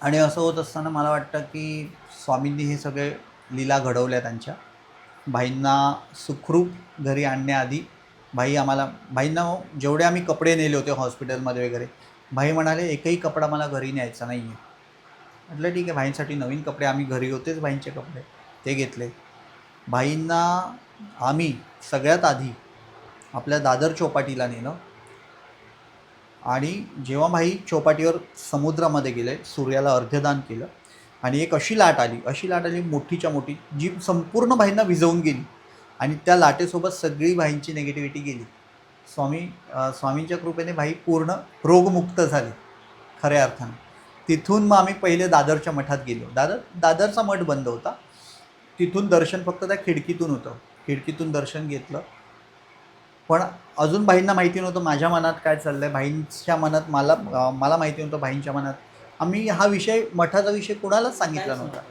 आणि असं होत असताना मला वाटतं की स्वामींनी हे सगळे लीला घडवल्या त्यांच्या. भाईंना सुखरूप घरी आणण्याआधी भाईंना जेवढे आम्ही कपडे नेले होते हॉस्पिटलमध्ये वगैरे, भाई म्हणाले एकही कपडा मला घरी न्यायचा नाही आहे. म्हटलं ठीक आहे, भाईंसाठी नवीन कपडे, आम्ही घरी होतेच भाईंचे कपडे, ते घेतले. भाईंना आम्ही सगळ्यात आधी आपल्या दादर चौपाटीला नेलं आणि जेव्हा भाई चौपाटीवर समुद्रामध्ये गेले, सूर्याला अर्ध्यदान केलं आणि एक अशी लाट आली मोठीच्या मोठी, जी संपूर्ण भाईंना भिजवून गेली आणि त्या लाटेसोबत सगळी भाईंची नेगेटिव्हिटी गेली. स्वामींच्या कृपेने भाई पूर्ण रोगमुक्त झाले खऱ्या अर्थानं. तिथून मग आम्ही पहिले दादरच्या मठात गेलो. दादरचा मठ बंद होता. तिथून दर्शन फक्त त्या खिडकीतून होतं. खिडकीतून दर्शन घेतलं. पण अजून भाईंना माहिती नव्हतं माझ्या मनात काय चाललं आहे. भाईंच्या मनात मला माहिती नव्हतं भाईंच्या मनात. आम्ही हा विषय, मठाचा विषय कुणालाच सांगितला नव्हता.